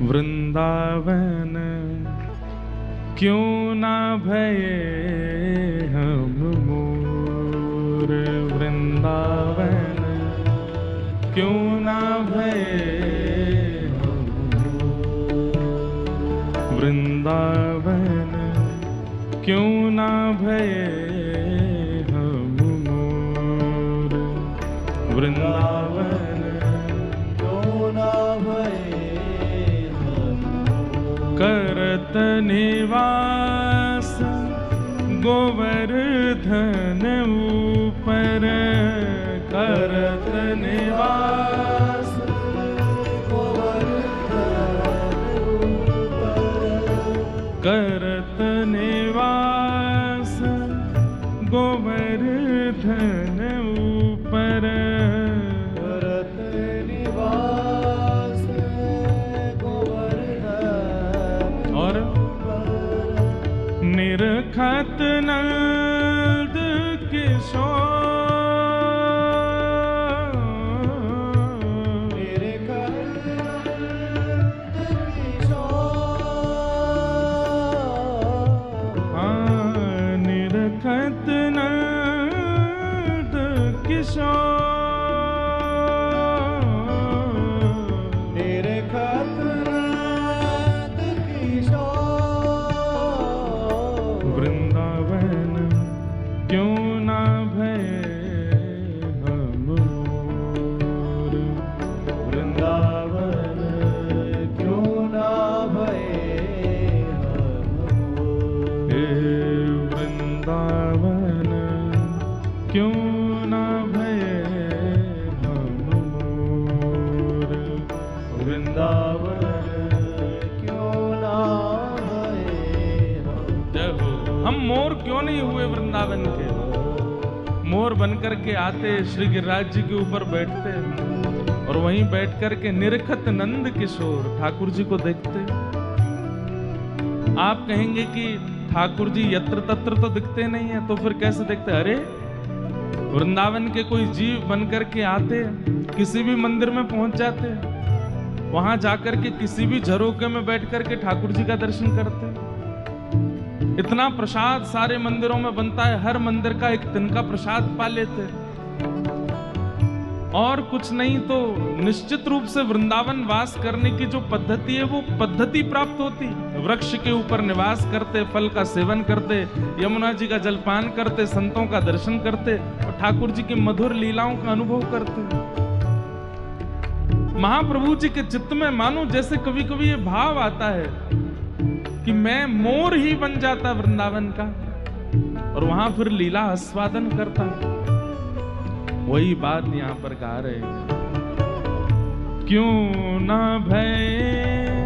वृंदावन क्यों ना भये हम मोर, वृंदावन क्यों ना भये हम मोर, वृंदावन क्यों ना भये हम मोर, वृंदावन क्यों ना भये हम मोर। करत निवास गोवर्धन ऊपर, करत निवास गोवर्धन ऊपर, करत निवास गोवर्धन ऊपर, करत निवास गोवर्धन और निरखत नंद किशोर, निरखत नंद किशोर, निरखत नंद किशोर, निरखत नंद किशोर। वृंदावन क्यों ना भये हम मोर, वृंदावन क्यों ना भये हम मोर। हे वृंदावन क्यों ना भये हम मोर, वृंदावन क्यों ना भये हम। जय हो। हम मोर क्यों नहीं हुए वृंदावन के? मोर बनकर के आते, श्री गिरिराज जी के ऊपर बैठते और वहीं बैठ कर के निरखत नंद किशोर ठाकुर जी को देखते। आप कहेंगे कि ठाकुर जी यत्र तत्र तो दिखते नहीं है, तो फिर कैसे दिखते? अरे वृंदावन के कोई जीव बनकर के आते, किसी भी मंदिर में पहुंच जाते, वहां जाकर के किसी भी झरोके में बैठ करके ठाकुर जी का दर्शन करते। इतना प्रसाद सारे मंदिरों में बनता है, हर मंदिर का एक तिनका प्रसाद पा लेते, और कुछ नहीं तो निश्चित रूप से वृंदावन वास करने की जो पद्धति है वो पद्धति प्राप्त होती। वृक्ष के ऊपर निवास करते, फल का सेवन करते, यमुना जी का जलपान करते, संतों का दर्शन करते और ठाकुर जी की मधुर लीलाओं का अनुभव करते। महाप्रभु जी के चित्त में मानो जैसे कभी कभी ये भाव आता है कि मैं मोर ही बन जाता वृंदावन का और वहां फिर लीला आस्वादन करता। वही बात यहां पर गा रहे हैं, क्यों ना भये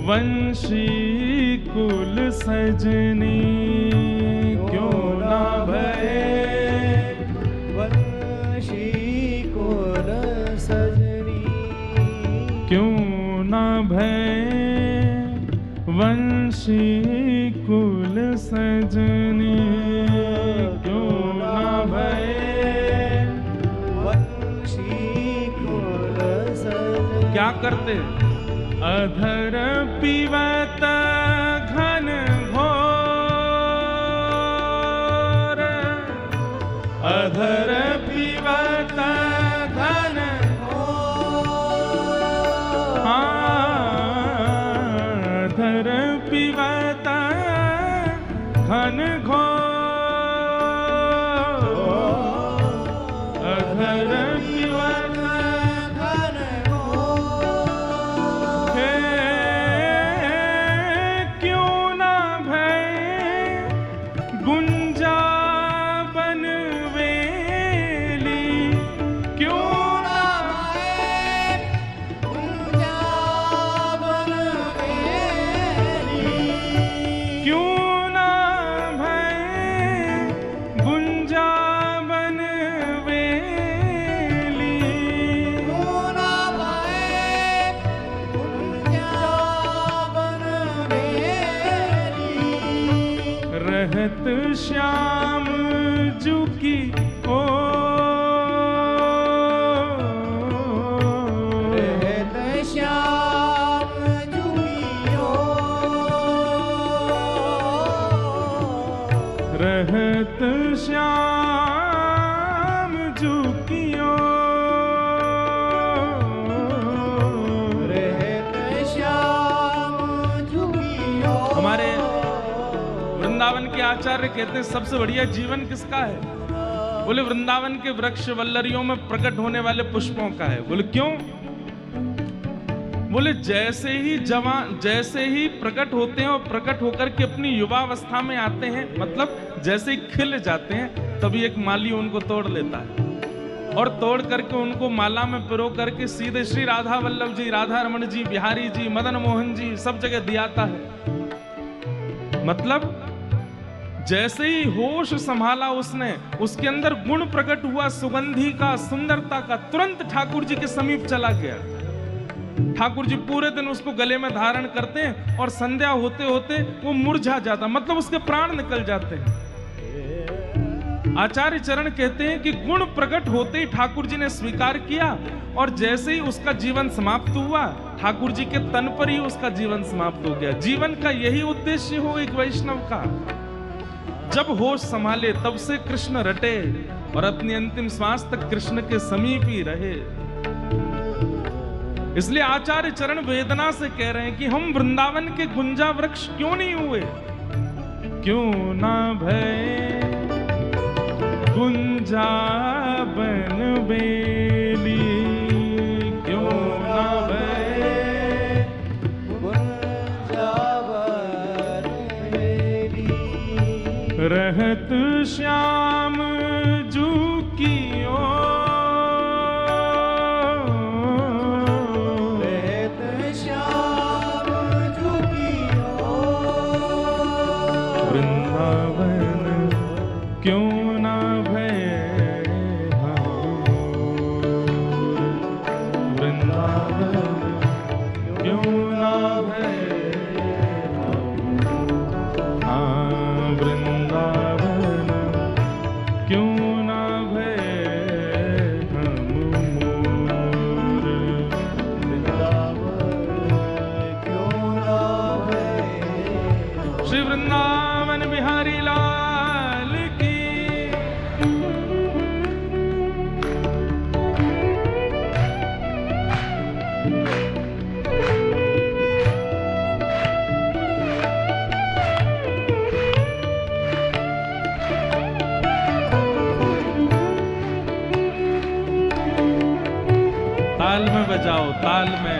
वंशी कुल सजनी, क्यों ना भये वंशी कुल सजनी, क्यों ना भये वंशी कुल सजनी, क्यों ना भये वंशी कुल सजनी। क्या करते? अधर पीवत घन घोर, अधर पीवत घन घोर, अधर पीवत घन घोर, अधर पीवत घन घोर। हे क्यों ना भये गुंजा बनवेली, क्यों ना भये गुंजा बनवेली, क्यों ना भये गुंजा बनवेली, क्यों ना भये गुंजा बनवेली। रहत श्याम जू की ओ, रहत श्याम रहत श्याम जू कियो, रहत श्याम झुकियो। हमारे वृंदावन के आचार्य कहते हैं सबसे बढ़िया जीवन किसका है? बोले वृंदावन के वृक्ष वल्लरियों में प्रकट होने वाले पुष्पों का है। बोले क्यों? बोले जैसे ही प्रकट होते हैं और प्रकट होकर के अपनी युवावस्था में आते हैं, मतलब जैसे ही खिल जाते हैं, तभी एक माली उनको तोड़ लेता है और तोड़ करके उनको माला में पिरो करके सीधे श्री राधा वल्लभ जी, राधा रमण जी, बिहारी जी, मदन मोहन जी सब जगह दियाता है। मतलब जैसे ही होश संभाला उसने, उसके अंदर गुण प्रकट हुआ, सुगंधी का, सुंदरता का, तुरंत ठाकुर जी के समीप चला गया। ठाकुर जी पूरे दिन उसको गले में धारण करते हैं और संध्या होते होते वो मुरझा जाता, मतलब उसके प्राण निकल जाते हैं। आचार्य चरण कहते हैं कि गुण प्रकट होते ही ठाकुर जी ने स्वीकार किया और जैसे ही उसका जीवन समाप्त हुआ, ठाकुर जी के तन पर ही उसका जीवन समाप्त हो गया। जीवन का यही उद्देश्य हो एक वैष्णव का, जब होश संभाले तब से कृष्ण रटे और अपनी अंतिम श्वास तक कृष्ण के समीप ही रहे। इसलिए आचार्य चरण वेदना से कह रहे हैं कि हम वृंदावन के गुंजा वृक्ष क्यों नहीं हुए? क्यों ना भय गुंजा बन बेली, क्यों ना भय गुंजा बन बेली। रहत श्याम जू कियो, रहत श्याम झुकियो। वृंदावन क्यों ना भय वृंदावन क्यों ना भय, हाँ वृंदावन क्यों ना भय हम मोर, क्यों ना भय। श्री वृंदावन बिहारी लाल की। ताल में बजाओ, ताल में।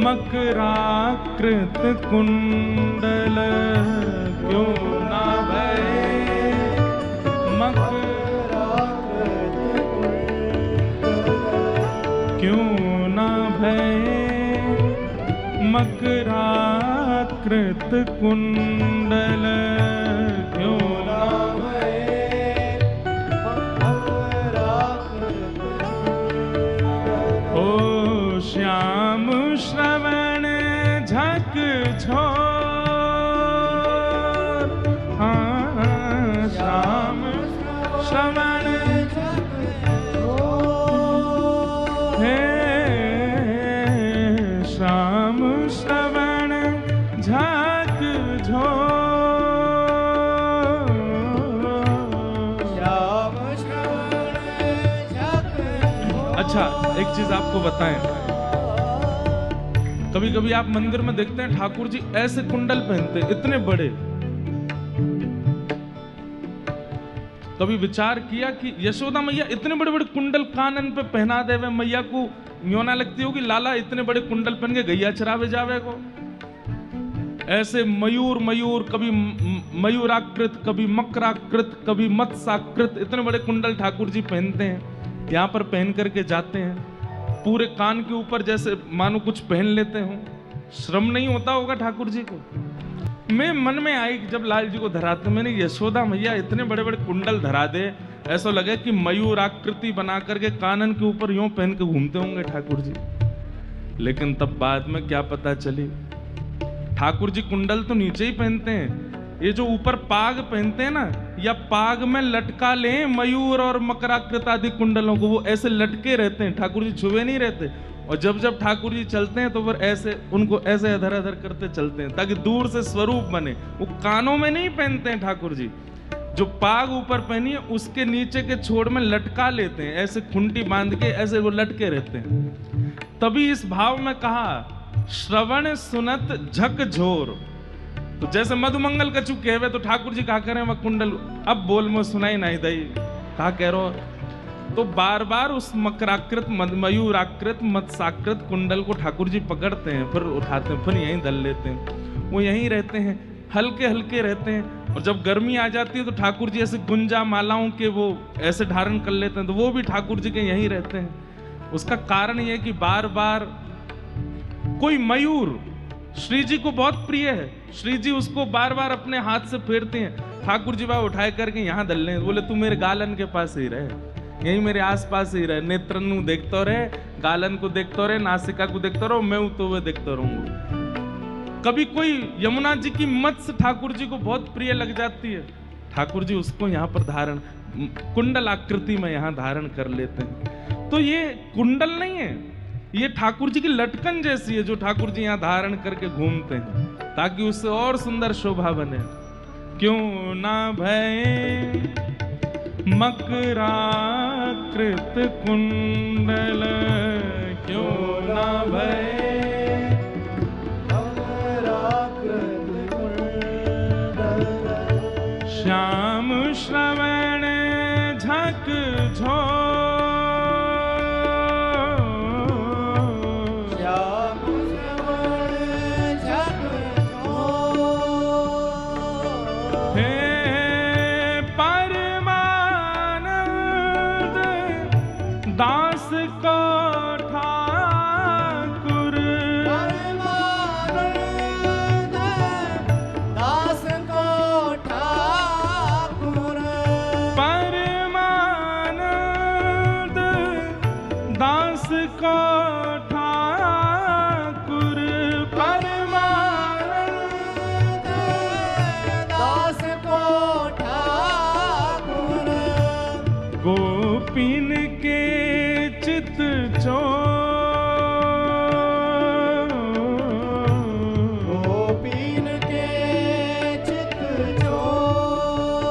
मकराकृत कुंडल, क्यों ना भय मकराकृत क्यों ना भय मकराकृत कुंडल, क्यों ना भय मकराकृत। ओ श्याम श्रवण झक झोर, हाँ श्याम श्रवण हे श्याम श्रवण झक झोर। श्याम श्रवण झक झोर। अच्छा एक चीज आपको बताएं, कभी कभी आप मंदिर में देखते हैं ठाकुर जी ऐसे कुंडल पहनते हैं, इतने बड़े। कभी विचार किया कि यशोदा मैया इतने बड़े बड़े कुंडल कानन पे पहना देवे, मैया को यूं ना लगती होगी लाला इतने बड़े कुंडल पहन के गैया चरावे जावे को? ऐसे मयूर मयूर, कभी मयूराकृत, कभी मकराकृत, कभी मत्स्याकृत, इतने बड़े कुंडल ठाकुर जी पहनते हैं, यहाँ पर पहन करके जाते हैं। पूरे कान के ऊपर जैसे मानो कुछ पहन लेते हो, श्रम नहीं होता होगा ठाकुर जी को। मैं मन में आई कि जब लाल जी को धराते, मैंने यशोदा मैया इतने बड़े बड़े कुंडल धरा दे, ऐसा लगे कि मयूर आकृति बना करके कानन के ऊपर यूं पहन के घूमते होंगे ठाकुर जी। लेकिन तब बाद में क्या पता चली, ठाकुर जी कुंडल तो नीचे ही पहनते हैं, ये जो ऊपर पाग पहनते हैं ना, या पाग में लटका लें मयूर और मकराकृत आदि कुंडलों को, वो ऐसे लटके रहते हैं, ठाकुर जी छुए नहीं रहते। और जब जब ठाकुर जी चलते हैं तो फिर ऐसे उनको ऐसे अधर अधर करते चलते हैं ताकि दूर से स्वरूप बने। वो कानों में नहीं पहनते हैं ठाकुर जी, जो पाग ऊपर पहनी है उसके नीचे के छोर में लटका लेते हैं, ऐसे खुंटी बांध के ऐसे वो लटके रहते हैं। तभी इस भाव में कहा श्रवण सुनत झकझोर। तो जैसे मधुमंगल कछु कहवे तो ठाकुर जी कहा करें वह कुंडल अब बोल में सुनाई नहीं दई, कहा कह रो। तो बार बार उस मकराकृत मयूराकृत मत्स्याकृत कुंडल को ठाकुर जी पकड़ते हैं, फिर उठाते हैं, फिर यहीं धल लेते हैं। वो यहीं रहते हैं, हल्के हल्के रहते हैं। और जब गर्मी आ जाती है तो ठाकुर जी ऐसे गुंजा मालाओं के वो ऐसे धारण कर लेते हैं, तो वो भी ठाकुर जी के यहीं रहते हैं। उसका कारण यह कि बार बार कोई मयूर श्री जी को बहुत प्रिय है, श्री जी उसको बार बार अपने हाथ से फेरते हैं, ठाकुर जी वह उठाए करके यहाँ धल लें। बोले तू मेरे गालन के पास ही रहे, यही मेरे आसपास ही रहे, नेत्रन को देखता रहे, गालन को देखता रहे, नासिका को देखता रहो, मैं तो वह देखता रहूंगा। कभी कोई यमुना जी की मत्स्य ठाकुर जी को बहुत प्रिय लग जाती है, ठाकुर जी उसको यहाँ पर धारण कुंडल आकृति में यहाँ धारण कर लेते हैं। तो ये कुंडल नहीं है, ये ठाकुर जी की लटकन जैसी है जो ठाकुर जी यहाँ धारण करके घूमते हैं ताकि उससे और सुंदर शोभा बने। क्यों ना भय मकराकृत कुंडल, क्यों ना भय मकराकृत कुंडल, श्याम श्रवण झकझोर, श्याम श्रवण झकझोर, हे परमानंद दास को ठाकुर, परमानंद दास को ठाकुर, परमानंद दास को ठाकुर, परमानंद दास को ठाकुर, गोपिन के चित चोर, गोपीन के चित चोर,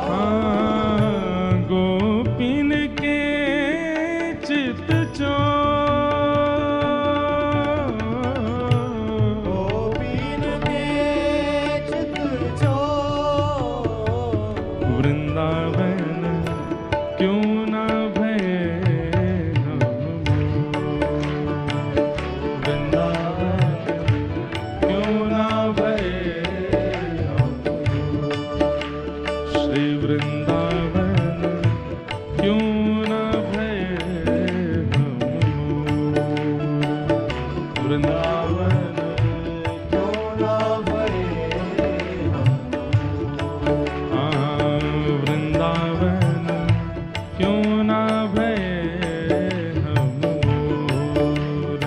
हाँ, गोपिन के चित चोर, गोपीन के चित चोर, वृंदावन क्यों ना भय हम मोर, वृंदावन क्यों ना भय हम मोर, श्री वृंदावन क्यों ना भय हम मोर, वृंदावन क्यों ना भय हम हाँ, वृंदावन क्यों ना भय हम मोर,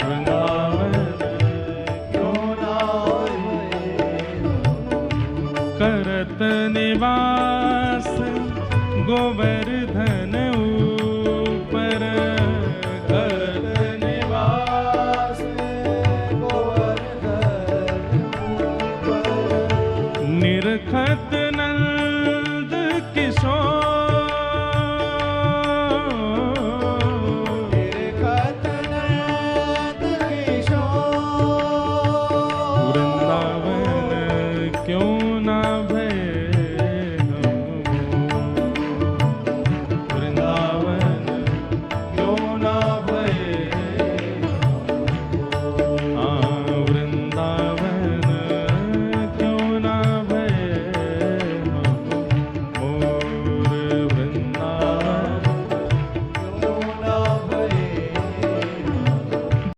वृंदावन क्यों ना भय करत निवास गोवर्धन